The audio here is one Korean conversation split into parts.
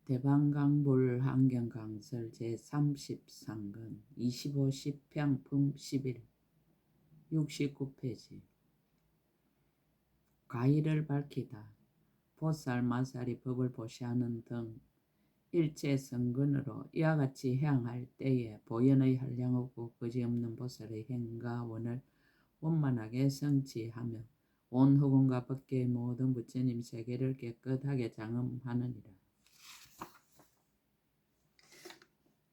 대방강불 환경강설 제33권 25 10평품 11 69페이지 과의를 밝히다. 보살 마살이 법을 보시하는 등 일체성근으로 이와 같이 행할 때에 보현의 한량없고 거지없는 보살의 행과 원을 원만하게 성취하며 온 허공과 밖의 모든 부처님 세계를 깨끗하게 장엄하느니라.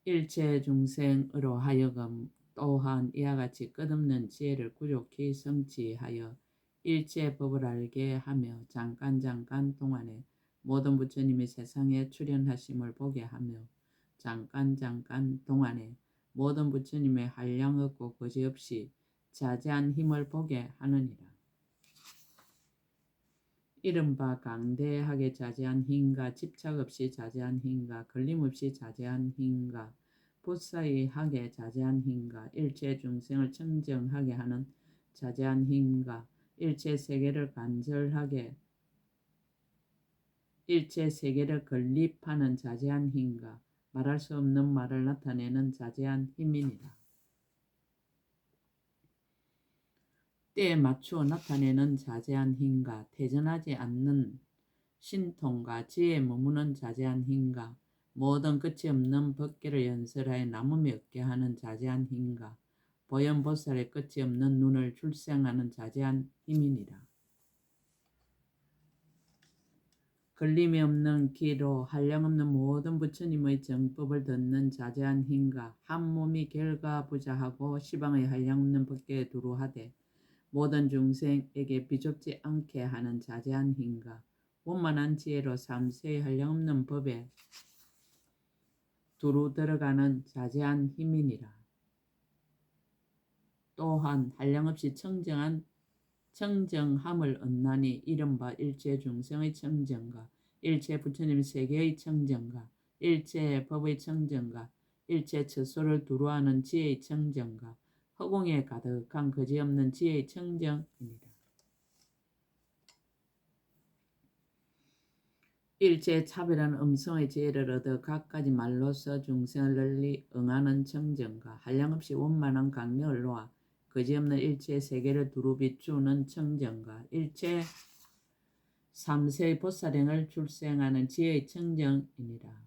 일체 중생으로 하여금 또한 이와 같이 끝없는 지혜를 구족히 성취하여 일체 법을 알게 하며 잠깐 동안에 모든 부처님이 세상에 출현하심을 보게 하며 잠깐 동안에 모든 부처님의 한량없고 거지없이 자제한 힘을 보게 하느니라. 이른바 강대하게 자제한 힘과 집착 없이 자제한 힘과 걸림없이 자제한 힘과 보사의하게 자제한 힘과 일체 중생을 청정하게 하는 자제한 힘과 일체 세계를 간절하게 일체 세계를 건립하는 자제한 힘과 말할 수 없는 말을 나타내는 자제한 힘이니라. 때에 맞추어 나타내는 자제한 힘과 퇴전하지 않는 신통과 지혜에 머무는 자제한 힘과 모든 끝이 없는 법계를 연설하여 남음이 없게 하는 자제한 힘과 보현보살의 끝이 없는 눈을 출생하는 자제한 힘이니라. 걸림이 없는 기로 한량없는 모든 부처님의 정법을 듣는 자제한 힘과 한 몸이 결과부자하고 시방의 한량없는 법계에 두루하되 모든 중생에게 비좁지 않게 하는 자제한 힘과 원만한 지혜로 삼세의 한량없는 법에 두루 들어가는 자제한 힘이니라. 또한 한량없이 청정함을 얻나니 이른바 일체 중생의 청정과 일체 부처님 세계의 청정과 일체 법의 청정과 일체 처소를 두루하는 지혜의 청정과 허공에 가득한 거지없는 지혜의 청정이니라. 일체 차별한 음성의 지혜를 얻어 갖가지 말로서 중생을 널리 응하는 청정과 한량없이 원만한 강명을 놓아 거지없는 일체 세계를 두루 비추는 청정과 일체 삼세의 보살행을 출생하는 지혜의 청정이니라.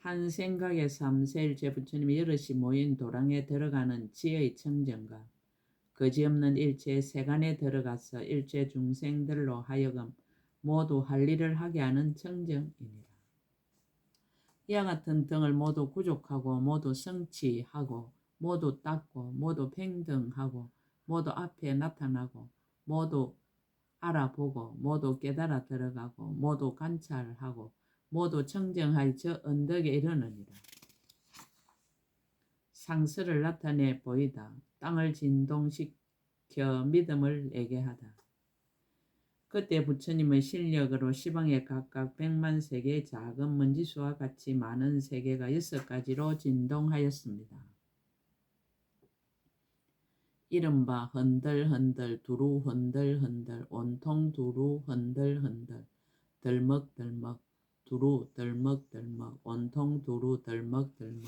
한 생각에 삼세일체 부처님이 여럿이 모인 도랑에 들어가는 지혜의 청정과 거지없는 일체 세간에 들어가서 일체 중생들로 하여금 모두 할 일을 하게 하는 청정이니라. 이와 같은 등을 모두 구족하고 모두 성취하고 모두 닦고 모두 평등하고 모두 앞에 나타나고 모두 알아보고 모두 깨달아 들어가고 모두 관찰하고 모두 청정하여 저 언덕에 이르느니라. 상스를 나타내 보이다. 땅을 진동시켜 믿음을 내게 하다. 그때 부처님의 실력으로 시방에 각각 100만 세계의 작은 먼지수와 같이 많은 세계가 6가지로 진동하였습니다. 이른바 흔들흔들 두루 흔들흔들 온통 두루 흔들흔들 덜먹덜먹 두루 덜먹덜먹 온통 두루 덜먹덜먹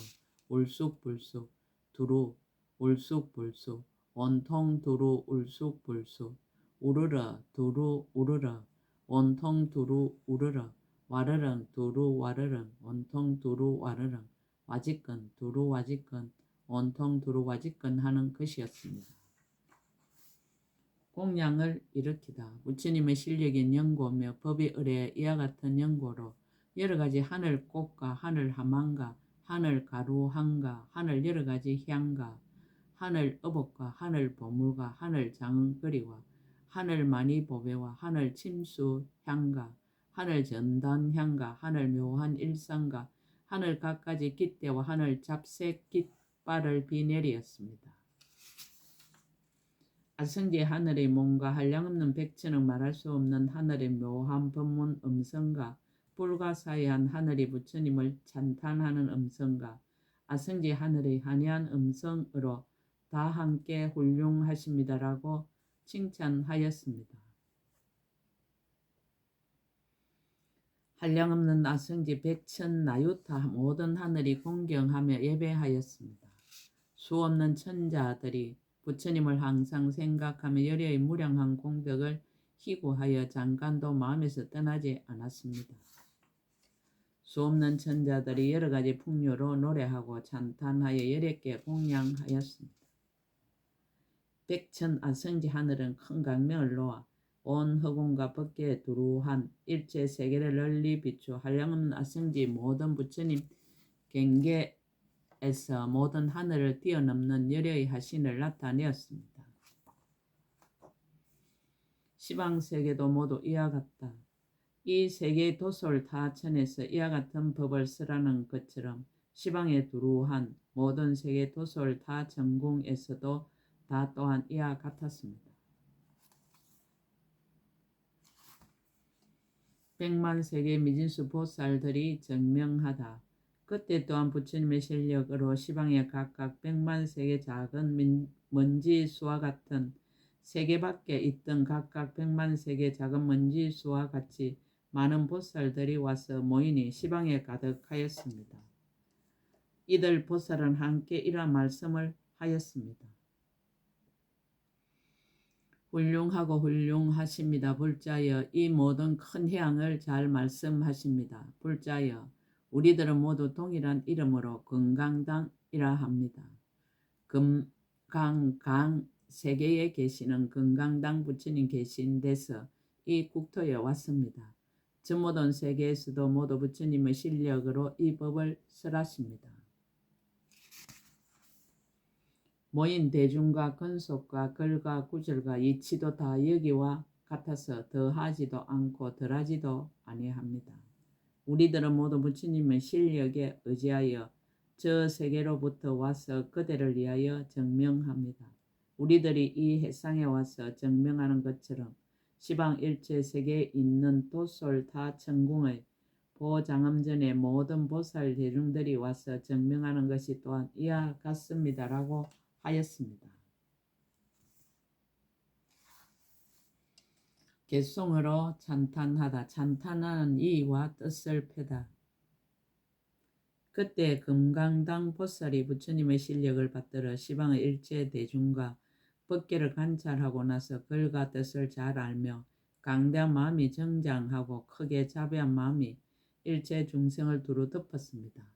울쑥불쑥 두루 울쑥불쑥 온통 두루 울쑥불쑥 우르르 두루 우르르 온통 두루 우르르 와르릉 두루 와르릉 온통 두루 와르릉 와지끈 두루 와지끈 온통 두루 와지끈 하는 것이었습니다. 공양을 일으키다. 부처님의 실력인 연고며 법이 의뢰 이와 같은 연고로 여러가지 하늘꽃과 하늘하만과 하늘가루항과 하늘 여러가지 향과 하늘 어복과 하늘 보물과 하늘 장흥거리와 하늘 마니보배와 하늘 침수향과 하늘 전단향과 하늘 묘한 일상과 하늘 갖가지 깃대와 하늘 잡색 깃발을 비내리었습니다. 아성지 하늘의 몸과 한량없는 백천억 말할 수 없는 하늘의 묘한 법문 음성과 불가사의한 하늘이 부처님을 찬탄하는 음성과 아성지 하늘의 한이한 음성으로 다 함께 훌륭하십니다라고 칭찬하였습니다. 한량없는 아성지 백천 나유타 모든 하늘이 공경하며 예배하였습니다. 수없는 천자들이 부처님을 항상 생각하며 열의의 무량한 공덕을 희구하여 잠깐도 마음에서 떠나지 않았습니다. 수없는 천자들이 여러 가지 풍류로 노래하고 찬탄하여 열의께 공양하였습니다. 백천 아성지 하늘은 큰 강명을 놓아 온 허공과 밖에 두루한 일체 세계를 널리 비추 한량없는 아성지 모든 부처님 경계에서 모든 하늘을 뛰어넘는 열의 하신을 나타내었습니다. 시방세계도 모두 이와 같다. 이 세계의 도솔 타천에서 이와 같은 법을 쓰라는 것처럼 시방에 두루한 모든 세계 도솔 타천궁에서도 다 또한 이와 같았습니다. 백만 세계 미진수 보살들이 증명하다. 그때 또한 부처님의 실력으로 시방에 각각 백만 세계 작은 먼지수와 같은 세계 밖에 있던 각각 백만 세계 작은 먼지수와 같이 많은 보살들이 와서 모이니 시방에 가득하였습니다. 이들 보살은 함께 이러한 말씀을 하였습니다. 훌륭하고 훌륭하십니다. 불자여 이 모든 큰 해양을 잘 말씀하십니다. 불자여 우리들은 모두 동일한 이름으로 금강당이라 합니다. 금강강 세계에 계시는 금강당 부처님 계신 데서 이 국토에 왔습니다. 저 모든 세계에서도 모두 부처님의 실력으로 이 법을 설하십니다. 모인 대중과 근속과 글과 구절과 이치도 다 여기와 같아서 더하지도 않고 덜하지도 아니합니다. 우리들은 모두 부처님의 실력에 의지하여 저 세계로부터 와서 그대를 위하여 증명합니다. 우리들이 이 해상에 와서 증명하는 것처럼 시방 일체 세계에 있는 도솔타 천궁의 보장엄전의 모든 보살 대중들이 와서 증명하는 것이 또한 이와 같습니다라고 하였습니다. 개송으로 찬탄하다. 찬탄하는 이와 뜻을 패다. 그때 금강당 보살이 부처님의 실력을 받들어 시방의 일체 대중과 법계를 관찰하고 나서 글과 뜻을 잘 알며 강대한 마음이 정장하고 크게 자비한 마음이 일체 중생을 두루 덮었습니다.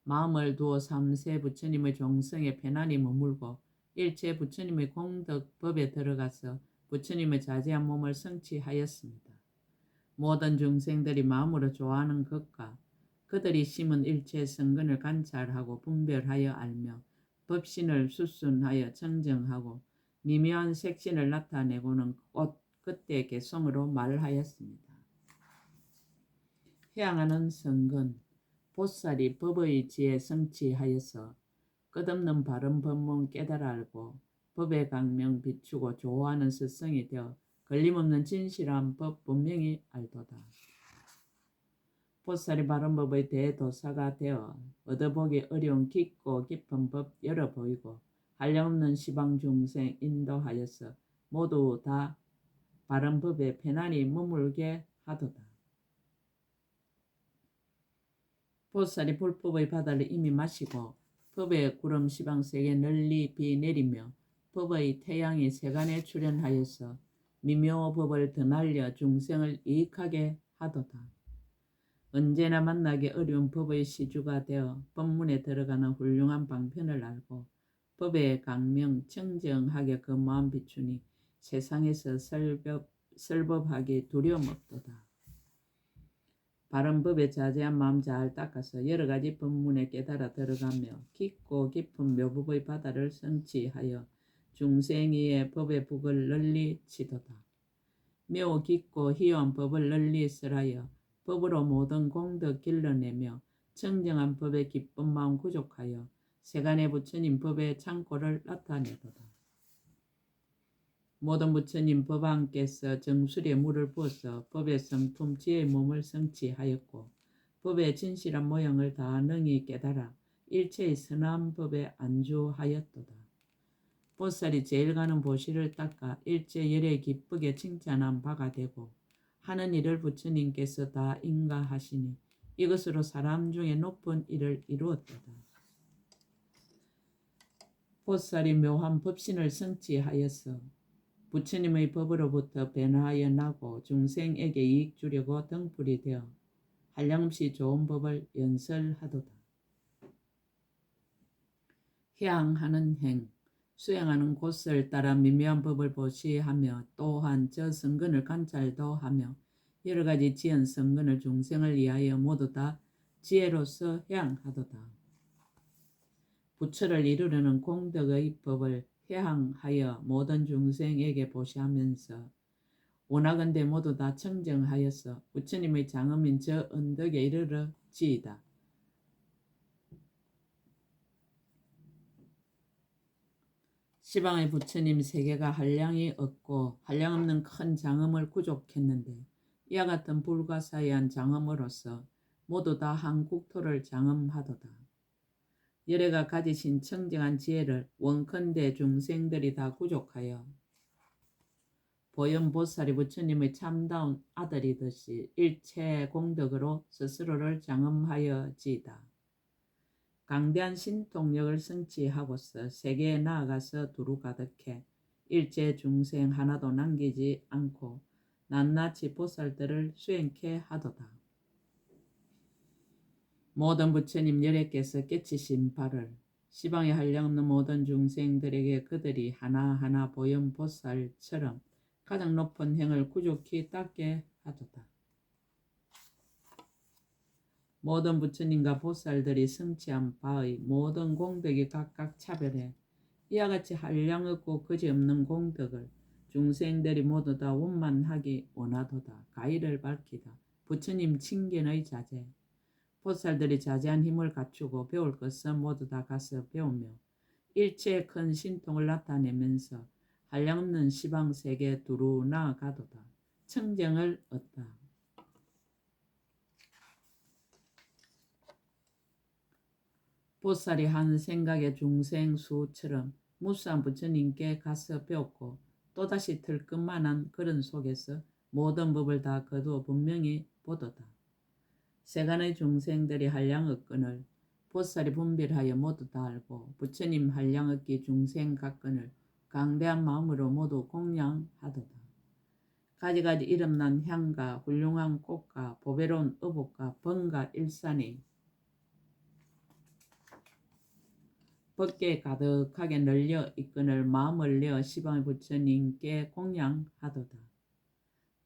마음을 두어 삼세 부처님의 종성에 편안히 머물고 일체 부처님의 공덕법에 들어가서 부처님의 자제한 몸을 성취하였습니다. 모든 중생들이 마음으로 좋아하는 것과 그들이 심은 일체 성근을 관찰하고 분별하여 알며 법신을 수순하여 청정하고 미묘한 색신을 나타내고는 곧 그때 개송으로 말하였습니다. 해양하는 성근 보살이 법의 지혜 성취하여서 끝없는 바른 법문 깨달아 알고 법의 강명 비추고 조화하는 스승이 되어 걸림없는 진실한 법 분명히 알도다. 보살이 바른 법의 대도사가 되어 얻어보기 어려운 깊고 깊은 법 열어 보이고 한량없는 시방 중생 인도하여서 모두 다 바른 법에 편안히 머물게 하도다. 보살이 불법의 바다를 이미 마시고 법의 구름 시방세계 널리 비 내리며 법의 태양이 세간에 출현하여서 미묘 법을 드날려 중생을 이익하게 하도다. 언제나 만나기 어려운 법의 시주가 되어 법문에 들어가는 훌륭한 방편을 알고 법의 강명 청정하게 그 마음 비추니 세상에서 설법하기 두려움 없도다. 바른 법에 자제한 마음 잘 닦아서 여러 가지 법문에 깨달아 들어가며 깊고 깊은 묘법의 바다를 성취하여 중생이의 법의 북을 널리 치도다. 묘 깊고 희유한 법을 널리 설하여 법으로 모든 공덕 길러내며 청정한 법의 기쁜 마음 구족하여 세간의 부처님 법의 창고를 나타내도다. 모든 부처님 법왕께서 정수리에 물을 부어서 법의 성품 지혜의 몸을 성취하였고 법의 진실한 모형을 다 능히 깨달아 일체의 선한 법에 안주하였도다. 보살이 제일 가는 보시를 닦아 일체 열에 기쁘게 칭찬한 바가 되고 하는 일을 부처님께서 다 인가하시니 이것으로 사람 중에 높은 일을 이루었도다. 보살이 묘한 법신을 성취하여서 부처님의 법으로부터 변화하여 나고 중생에게 이익 주려고 등불이 되어 한량없이 좋은 법을 연설하도다. 해양하는 행, 수행하는 곳을 따라 미묘한 법을 보시하며 또한 저 성근을 관찰도 하며 여러 가지 지은 성근을 중생을 위하여 모두 다 지혜로서 해양하도다. 부처를 이루려는 공덕의 법을 해양하여 모든 중생에게 보시하면서 원하건대 모두 다 청정하여서 부처님의 장엄인 저 언덕에 이르러지이다. 시방의 부처님 세계가 한량이 없고 한량없는 큰 장엄을 구족했는데 이와 같은 불가사의한 장엄으로서 모두 다 한 국토를 장엄하도다. 열애가 가지신 청정한 지혜를 원컨대 중생들이 다 구족하여 보현보살이 부처님의 참다운 아들이듯이 일체 공덕으로 스스로를 장엄하여지이다. 강대한 신통력을 성취하고서 세계에 나아가서 두루 가득해 일체 중생 하나도 남기지 않고 낱낱이 보살들을 수행케 하도다. 모든 부처님 열애께서 깨치신 바를 시방에 한량없는 모든 중생들에게 그들이 하나하나 보현보살처럼 가장 높은 행을 구족히 닦게 하도다. 모든 부처님과 보살들이 성취한 바의 모든 공덕이 각각 차별해 이와 같이 한량없고 그지없는 공덕을 중생들이 모두 다 원만하기 원하도다. 가의를 밝히다. 부처님 칭견의 자제. 보살들이 자제한 힘을 갖추고 배울 것은 모두 다 가서 배우며 일체의 큰 신통을 나타내면서 한량없는 시방세계 두루 나아가도다. 청정을 얻다. 보살이 한 생각의 중생 수처럼 무수한 부처님께 가서 배웠고 또다시 들끝만한 그런 속에서 모든 법을 다 거두어 분명히 보도다. 세간의 중생들이 한량업건을 보살이 분별하여 모두 다 알고 부처님 한량업기 중생 각건을 강대한 마음으로 모두 공양하도다. 가지가지 이름난 향과 훌륭한 꽃과 보배로운 의복과 번가 일산이 법계에 가득하게 널려 있거늘 마음을 내어 시방의 부처님께 공양하도다.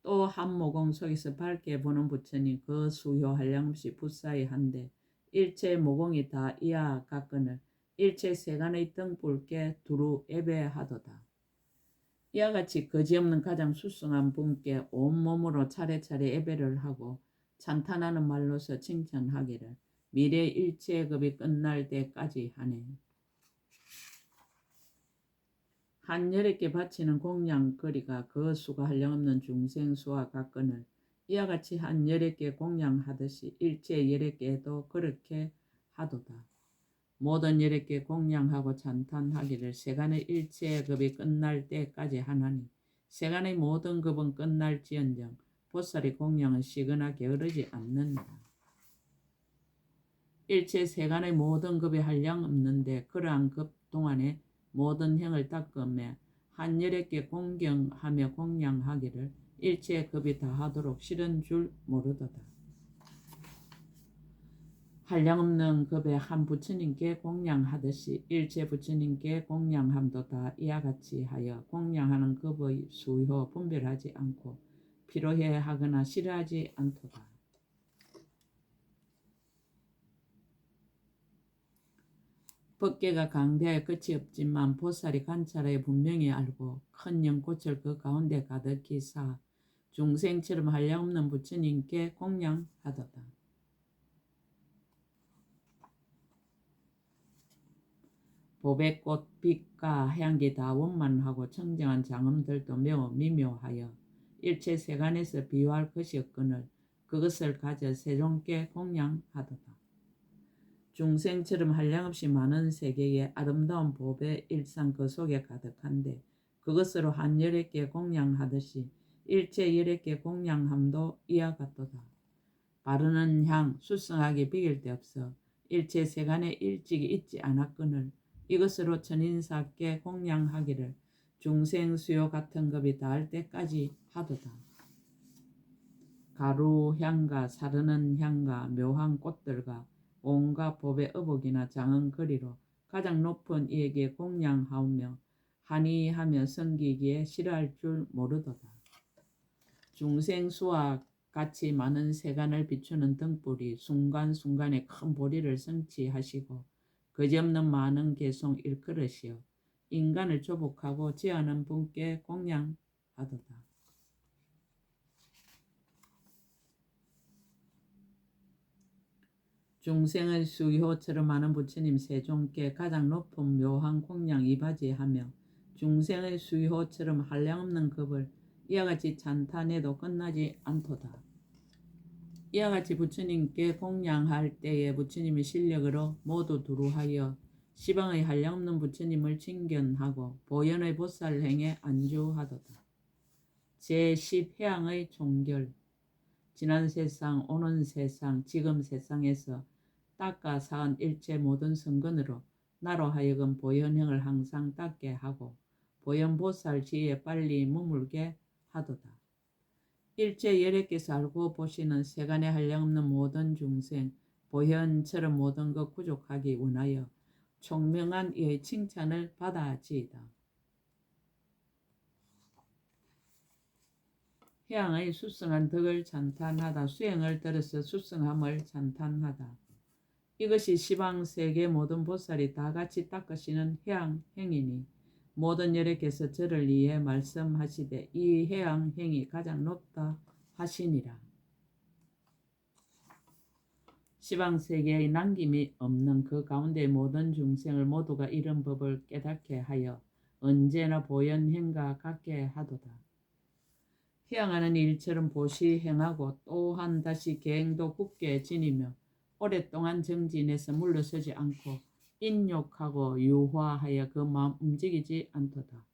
또 한 모공 속에서 밝게 보는 부처님 그 수효 한량없이 붓사이한데 일체 모공이 다 이하 같거늘 일체 세간의 등불께 두루 예배하도다. 이와 같이 거지없는 가장 수승한 분께 온몸으로 차례차례 예배를 하고 찬탄하는 말로서 칭찬하기를 미래 일체의 급이 끝날 때까지 하네. 한 열애께 바치는 공양거리가 그 수가 한량없는 중생수와 같거늘 이와 같이 한 열애께 공양하듯이 일체 열애께도 그렇게 하도다. 모든 열애께 공양하고 찬탄하기를 세간의 일체의 급이 끝날 때까지 하나니 세간의 모든 급은 끝날지언정 보살의 공양은 시거나 게으르지 않는다. 일체 세간의 모든 급이 한량없는데 그러한 급 동안에 모든 행을 닦으며 한 열애께 공경하며 공양하기를 일체의 급이 다하도록 싫은 줄 모르도다. 한량없는 급의 한 부처님께 공양하듯이 일체 부처님께 공양함도 다 이와 같이 하여 공양하는 급의 수효 분별하지 않고 필요해하거나 싫어하지 않도다. 법계가 강대하여 끝이 없지만 보살이 관찰하여 분명히 알고 큰 연꽃을 그 가운데 가득히 사 중생처럼 한량없는 부처님께 공양하도다. 보배꽃 빛과 향기 다 원만하고 청정한 장엄들도 매우 미묘하여 일체 세간에서 비유할 것이 없거늘 그것을 가져 세종께 공양하도다. 중생처럼 한량없이 많은 세계에 아름다운 보배 일상 그 속에 가득한데 그것으로 한 열애께 공양하듯이 일체 11개 공양함도 이와 같도다. 바르는 향 수승하게 비길 데 없어 일체 세간에 일찍이 있지 않았거늘 이것으로 천인사께 공양하기를 중생수요 같은 급이 닿을 때까지 하도다. 가루 향과 사르는 향과 묘한 꽃들과 온갖 법의 의복이나 장은 거리로 가장 높은 이에게 공양하오며 한이하며 섬기기에 싫어할 줄 모르도다. 중생수와 같이 많은 세간을 비추는 등불이 순간순간에 큰 보리를 성취하시고 그지없는 많은 개송 일그릇이요 인간을 조복하고 제하는 분께 공양하도다. 중생의 수효처럼 많은 부처님 세종께 가장 높은 묘한 공양 이바지하며 중생의 수효처럼 한량없는 급을 이와 같이 찬탄해도 끝나지 않도다. 이와 같이 부처님께 공양할 때에 부처님의 실력으로 모두 두루하여 시방의 한량없는 부처님을 칭견하고 보현의 보살행에 안주하도다. 제10해양의 종결 지난 세상, 오는 세상, 지금 세상에서 닦아 사은 일체 모든 성근으로 나로 하여금 보현행을 항상 닦게 하고 보현보살 지혜에 빨리 머물게 하도다. 일체 여력께서 알고 보시는 세간에 한량없는 모든 중생 보현처럼 모든 것 구족하기 원하여 총명한 이의 칭찬을 받아지이다. 해양의 수승한 덕을 찬탄하다. 수행을 들어서 수승함을 찬탄하다. 이것이 시방세계 모든 보살이 다 같이 닦으시는 해양행이니 모든 여력께서 저를 위해 말씀하시되 이 해양행이 가장 높다 하시니라. 시방세계의 남김이 없는 그 가운데 모든 중생을 모두가 이런 법을 깨닫게 하여 언제나 보현행과 같게 하도다. 해양하는 일처럼 보시 행하고 또한 다시 계행도 굳게 지니며 오랫동안 정진해서 물러서지 않고 인욕하고 유화하여 그 마음 움직이지 않도다.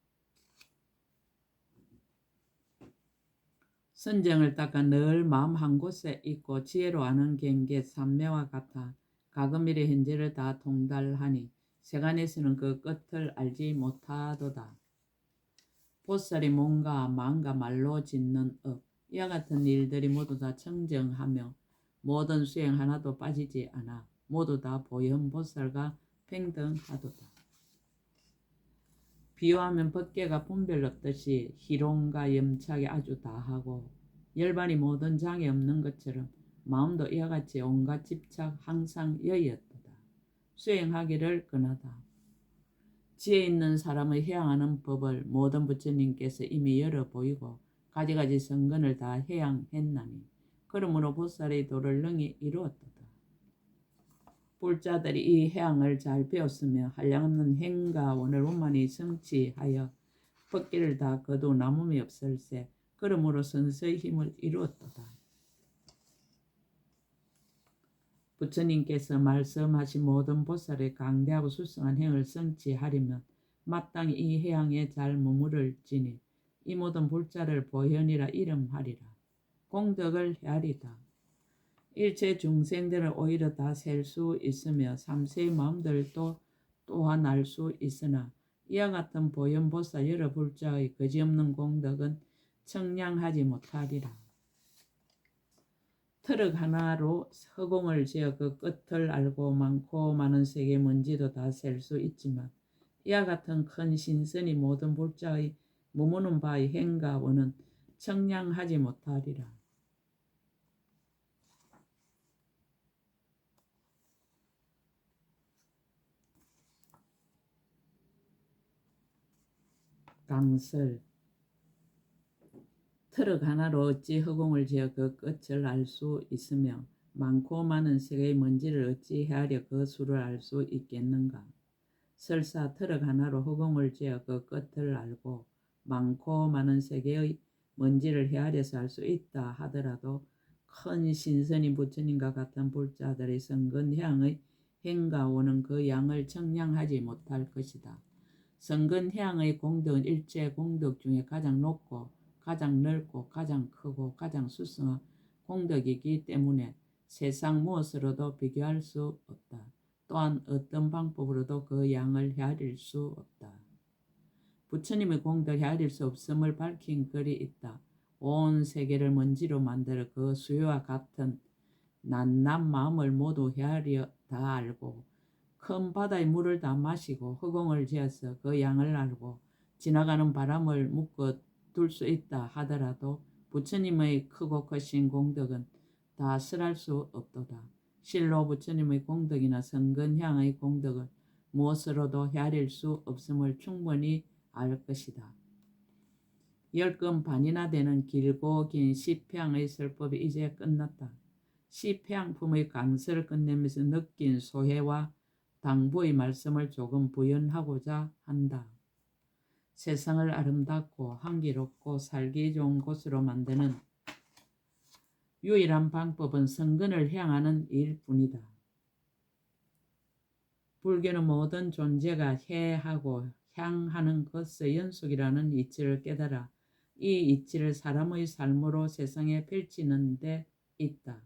선정을 닦아 늘 마음 한 곳에 있고 지혜로 아는 경계 삼매와 같아 가금일의 현재를 다 통달하니 세간에서는 그 끝을 알지 못하도다. 보살이 몸과 마음과 말로 짓는 업, 이와 같은 일들이 모두 다 청정하며 모든 수행 하나도 빠지지 않아 모두 다 보현보살과 평등하도다. 비유하면 법계가 분별 없듯이 희롱과 염착이 아주 다하고 열반이 모든 장애 없는 것처럼 마음도 이와 같이 온갖 집착 항상 여의었도다. 수행하기를 권하다. 지혜 있는 사람의 해양하는 법을 모든 부처님께서 이미 열어 보이고 가지가지 성근을 다 해양했나니 그러므로 보살의 도를 능히 이루었도다. 불자들이 이 해양을 잘 배웠으며 한량없는 행과 원을 원만히 성취하여 법기를 다 거두 남음이 없을세 그러므로 선서의 힘을 이루었도다. 부처님께서 말씀하신 모든 보살의 강대하고 수승한 행을 성취하려면 마땅히 이 해양에 잘 머무를지니 이 모든 불자를 보현이라 이름하리라. 공덕을 헤아리다. 일체 중생들을 오히려 다 셀 수 있으며 삼세의 마음들도 또한 알 수 있으나 이와 같은 보현보살 여러 불자의 거지없는 공덕은 청량하지 못하리라. 트럭 하나로 허공을 지어 그 끝을 알고 많고 많은 세계 먼지도 다 셀 수 있지만 이와 같은 큰 신선이 모든 불자의 머무는 바의 행과 원은 청량하지 못하리라. 강설 트럭 하나로 어찌 허공을 지어 그 끝을 알 수 있으며 많고 많은 세계의 먼지를 어찌 헤아려 그 수를 알 수 있겠는가. 설사 트럭 하나로 허공을 지어 그 끝을 알고 많고 많은 세계의 먼지를 헤아려서 알 수 있다 하더라도 큰 신선인 부처님과 같은 불자들의 성근해양의 행과 원은 그 양을 청량하지 못할 것이다. 성근해양의 공덕은 일체 공덕 중에 가장 높고 가장 넓고 가장 크고 가장 수승한 공덕이기 때문에 세상 무엇으로도 비교할 수 없다. 또한 어떤 방법으로도 그 양을 헤아릴 수 없다. 부처님의 공덕 헤아릴 수 없음을 밝힌 글이 있다. 온 세계를 먼지로 만들어 그 수요와 같은 낱낱 마음을 모두 헤아려 다 알고 큰 바다의 물을 다 마시고 허공을 지어서 그 양을 알고 지나가는 바람을 묶어 둘 수 있다 하더라도 부처님의 크고 크신 공덕은 다 설할 수 없도다. 실로 부처님의 공덕이나 성근향의 공덕을 무엇으로도 헤아릴 수 없음을 충분히 알 것이다. 10권 반이나 되는 길고 긴 시평의 설법이 이제 끝났다. 시평품의 강서를 끝내면서 느낀 소회와 당부의 말씀을 조금 부연하고자 한다. 세상을 아름답고 향기롭고 살기 좋은 곳으로 만드는 유일한 방법은 성근을 향하는 일뿐이다. 불교는 모든 존재가 해하고 향하는 것의 연속이라는 이치를 깨달아 이 이치를 사람의 삶으로 세상에 펼치는 데 있다.